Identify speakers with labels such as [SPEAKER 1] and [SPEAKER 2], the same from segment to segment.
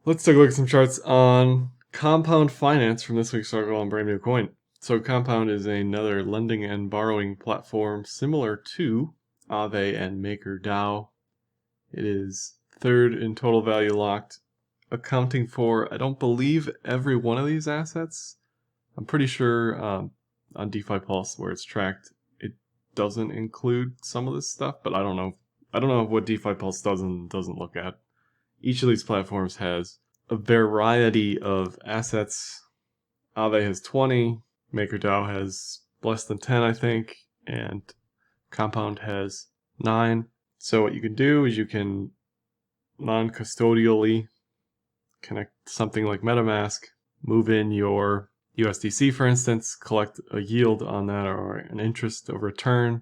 [SPEAKER 1] Let's take a look at some charts on compound finance from this week's article on Brand New Coin. So Compound is another lending and borrowing platform similar to Aave and MakerDAO. It is third in total value locked, accounting for, I don't believe, every one of these assets. I'm pretty sure on DeFi Pulse, where it's tracked, it doesn't include some of this stuff, but I don't know. I don't know what DeFi Pulse does and doesn't look at. Each of these platforms has a variety of assets. Aave has 20, MakerDAO has less than 10, I think, and Compound has 9. So what you can do is you can non-custodially connect something like MetaMask, move in your USDC, for instance, collect a yield on that or an interest or return,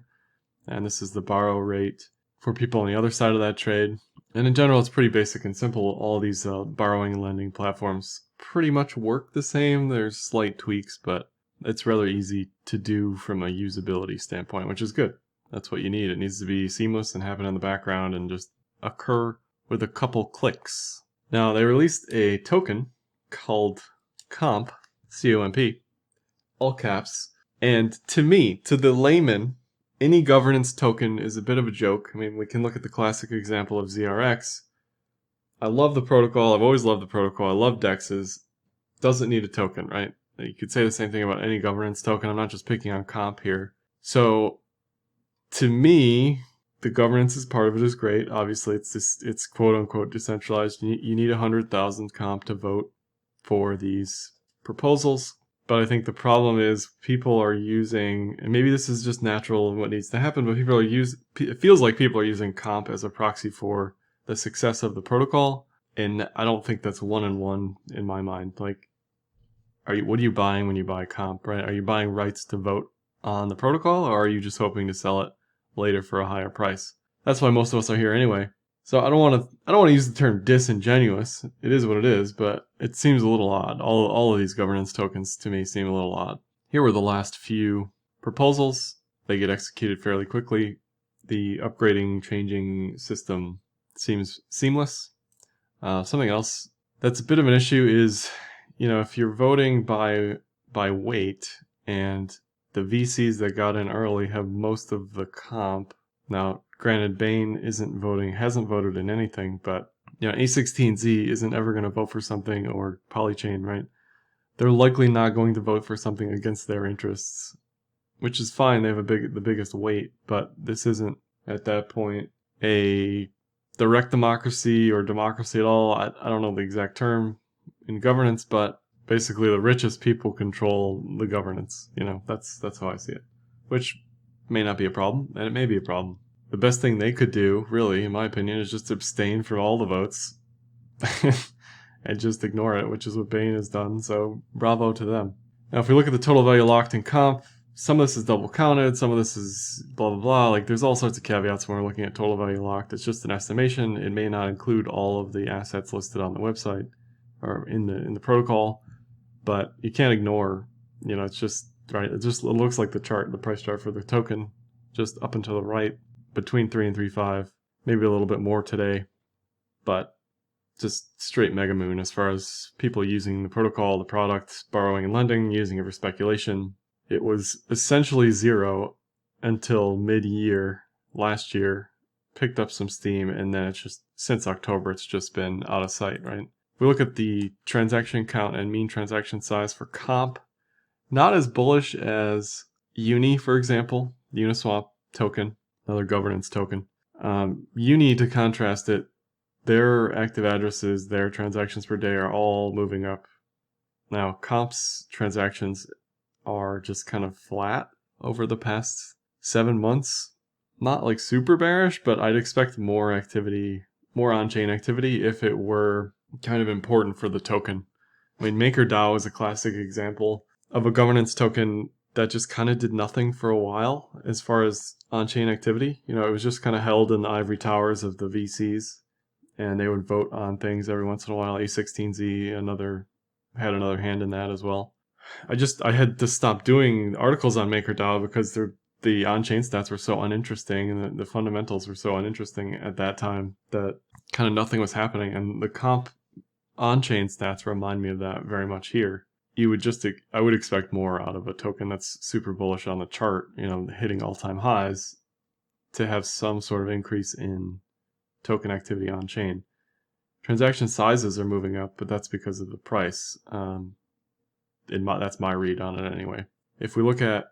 [SPEAKER 1] and this is the borrow rate for people on the other side of that trade. And in general, it's pretty basic and simple. All these borrowing and lending platforms pretty much work the same. There's slight tweaks, but it's rather easy to do from a usability standpoint, which is good. That's what you need. It needs to be seamless and happen in the background and just occur with a couple clicks. Now, they released a token called COMP, C-O-M-P, all caps. And to me, to the layman, any governance token is a bit of a joke. I mean, we can look at the classic example of ZRX. I love the protocol. I've always loved the protocol. I love DEXs. Doesn't need a token, right? You could say the same thing about any governance token. I'm not just picking on comp here. So, to me, the governance is part of it is great. Obviously, it's quote unquote decentralized. You need 100,000 comp to vote for these proposals. But I think the problem is people are using, and maybe this is just natural and what needs to happen, but it feels like people are using comp as a proxy for the success of the protocol. And I don't think that's one-on-one in my mind. Like, what are you buying when you buy comp, right? Are you buying rights to vote on the protocol, or are you just hoping to sell it later for a higher price? That's why most of us are here anyway. So I don't want to use the term disingenuous. It is what it is, but it seems a little odd. All of these governance tokens to me seem a little odd. Here were the last few proposals. They get executed fairly quickly. The upgrading, changing system seems seamless. Something else that's a bit of an issue is, if you're voting by weight and the VCs that got in early have most of the comp. Now, granted, Bain hasn't voted in anything, but A16Z isn't ever going to vote for something, or Polychain, right? They're likely not going to vote for something against their interests, which is fine. They have the biggest weight, but this isn't at that point a direct democracy or democracy at all. I don't know the exact term in governance, but basically the richest people control the governance. That's how I see it, which may not be a problem, and it may be a problem. The best thing they could do, really, in my opinion, is just abstain from all the votes and just ignore it, which is what Bain has done, so bravo to them. Now, if we look at the total value locked in comp, some of this is double counted, some of this is blah, blah, blah. Like, there's all sorts of caveats when we're looking at total value locked. It's just an estimation. It may not include all of the assets listed on the website or in the protocol, but you can't ignore, it's just, right, it looks like the price chart for the token, just up and to the right, between 3 and 3.5, maybe a little bit more today, but just straight mega moon as far as people using the protocol, the product, borrowing and lending, using it for speculation. It was essentially zero until mid-year last year, picked up some steam, and then it's just, since October, it's just been out of sight, right? If we look at the transaction count and mean transaction size for comp, not as bullish as Uni, for example, Uniswap token, another governance token. Uni, to contrast it, their active addresses, their transactions per day are all moving up. Now, Comp's transactions are just kind of flat over the past 7 months. Not like super bearish, but I'd expect more activity, more on-chain activity if it were kind of important for the token. I mean, MakerDAO is a classic example of a governance token that just kind of did nothing for a while as far as on-chain activity. It was just kind of held in the ivory towers of the VCs, and they would vote on things every once in a while. A16Z had another hand in that as well. I had to stop doing articles on MakerDAO because the on-chain stats were so uninteresting, and the fundamentals were so uninteresting at that time that kind of nothing was happening. And the comp on-chain stats remind me of that very much here. I would expect more out of a token that's super bullish on the chart, hitting all-time highs, to have some sort of increase in token activity on chain. Transaction sizes are moving up, but that's because of the price. That's my read on it anyway. If we look at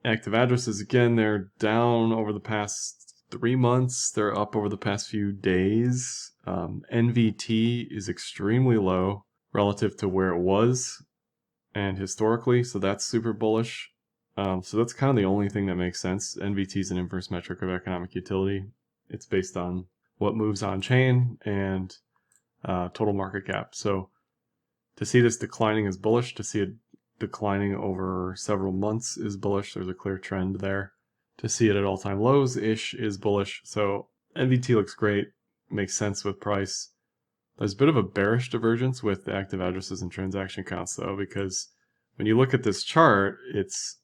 [SPEAKER 1] active addresses, again, they're down over the past 3 months. They're up over the past few days. NVT is extremely low relative to where it was and historically, so that's super bullish. So that's kind of the only thing that makes sense. NVT is an inverse metric of economic utility. It's based on what moves on chain and total market cap. So to see this declining is bullish. To see it declining over several months is bullish. There's a clear trend there. To see it at all-time lows-ish is bullish. So NVT looks great. Makes sense with price. There's a bit of a bearish divergence with the active addresses and transaction counts, though, because when you look at this chart, it's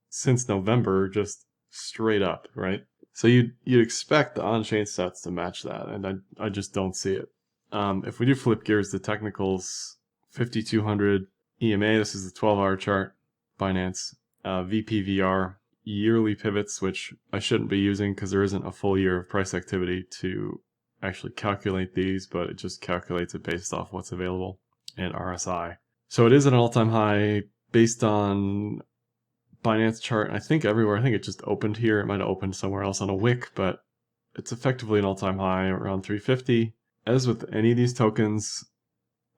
[SPEAKER 1] since November just straight up, right? So you'd expect the on-chain stats to match that, and I just don't see it. If we do flip gears to technicals, 5200 EMA, this is the 12-hour chart, Binance, VPVR, yearly pivots, which I shouldn't be using because there isn't a full year of price activity to actually calculate these, but it just calculates it based off what's available, and RSI. So it is at an all-time high based on Binance chart. I think everywhere. I think it just opened here. It might have opened somewhere else on a wick, but it's effectively an all-time high around 350. As with any of these tokens,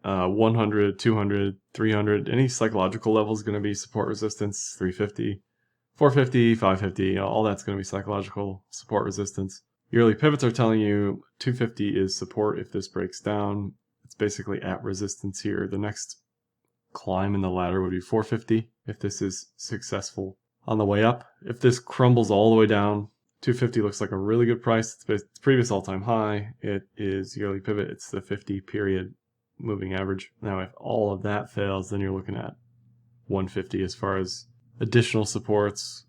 [SPEAKER 1] 100, 200, 300, any psychological level is going to be support resistance. 350, 450, 550, all that's going to be psychological support resistance. Yearly pivots are telling you 250 is support if this breaks down. It's basically at resistance here. The next climb in the ladder would be 450 if this is successful on the way up. If this crumbles all the way down, 250 looks like a really good price. It's the previous all-time high. It is yearly pivot. It's the 50 period moving average. Now, if all of that fails, then you're looking at 150 as far as additional supports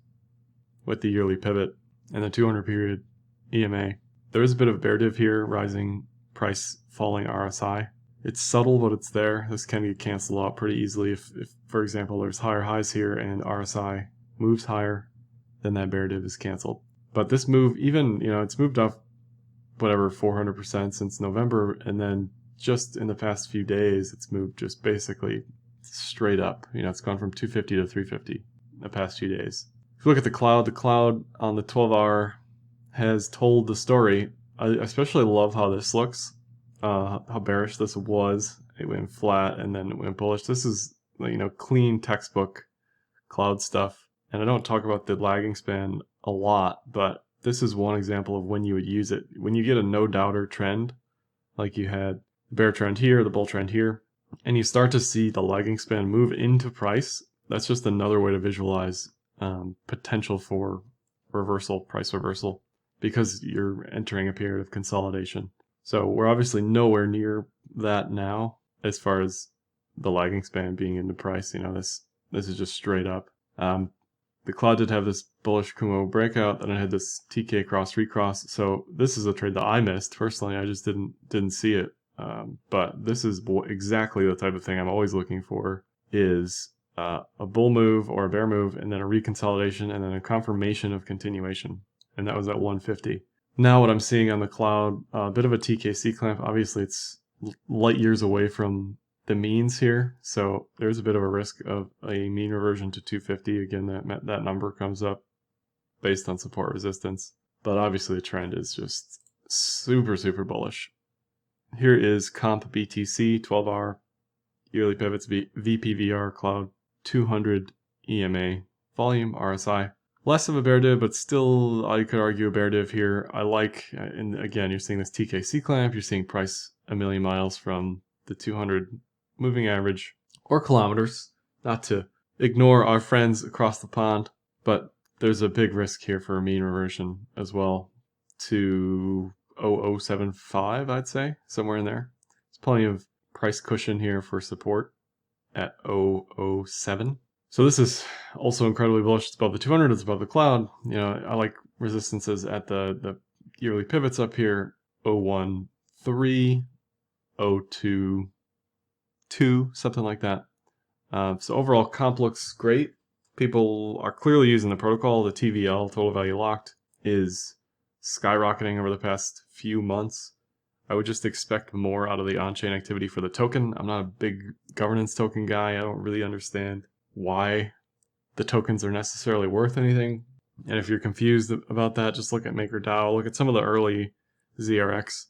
[SPEAKER 1] with the yearly pivot and the 200 period EMA. There is a bit of bear div here, rising price, falling RSI. It's subtle, but it's there. This can get canceled out pretty easily if, for example, there's higher highs here and RSI moves higher, then that bear div is canceled. But this move, even, it's moved up whatever 400% since November, and then just in the past few days, it's moved just basically straight up. It's gone from 250 to 350 in the past few days. If you look at the cloud on the 12-hour has told the story. I especially love how this looks, how bearish this was. It went flat and then it went bullish. This is, clean textbook cloud stuff. And I don't talk about the lagging span a lot, but this is one example of when you would use it. When you get a no-doubter trend, like you had the bear trend here, the bull trend here, and you start to see the lagging span move into price, that's just another way to visualize potential for price reversal, because you're entering a period of consolidation. So we're obviously nowhere near that now as far as the lagging span being into price. This is just straight up. The cloud did have this bullish Kumo breakout, then it had this TK cross recross. So this is a trade that I missed personally. I just didn't see it. But this is exactly the type of thing I'm always looking for, is a bull move or a bear move, and then a reconsolidation, and then a confirmation of continuation. And that was at 150. Now what I'm seeing on the cloud, a bit of a TKC clamp. Obviously it's light years away from the means here, so there's a bit of a risk of a mean reversion to 250. Again, that number comes up based on support resistance. But obviously the trend is just super, super bullish. Here is COMP BTC, 12-hour, yearly pivots, VPVR, cloud, 200 EMA, volume, RSI. Less of a bear div, but still, I could argue a bear div here. I like, and again, you're seeing this TKC clamp, you're seeing price a million miles from the 200 moving average, or kilometers, not to ignore our friends across the pond, but there's a big risk here for a mean reversion as well to 0075, I'd say, somewhere in there. There's plenty of price cushion here for support at 007. So this is also incredibly bullish. It's above the 200, it's above the cloud. I like resistances at the yearly pivots up here, 013, 02, 2, something like that. So overall, comp looks great. People are clearly using the protocol. The TVL, total value locked, is skyrocketing over the past few months. I would just expect more out of the on-chain activity for the token. I'm not a big governance token guy. I don't really understand why the tokens are necessarily worth anything. And if you're confused about that, just look at MakerDAO. Look at some of the early ZRX.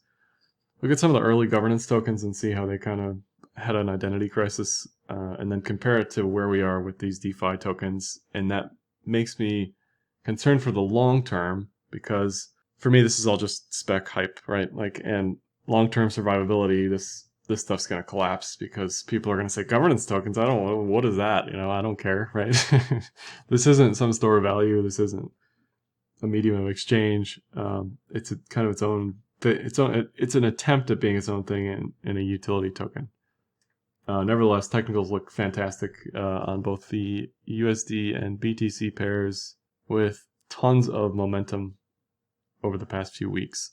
[SPEAKER 1] Look at some of the early governance tokens and see how they kind of had an identity crisis, and then compare it to where we are with these DeFi tokens. And that makes me concerned for the long term, because for me, this is all just spec hype, right? Like, and long-term survivability, this stuff's going to collapse because people are going to say governance tokens. I don't know, what is that? I don't care, right? This isn't some store of value. This isn't a medium of exchange. It's kind of its own. It's an attempt at being its own thing in a utility token. Nevertheless, technicals look fantastic on both the USD and BTC pairs, with tons of momentum over the past few weeks.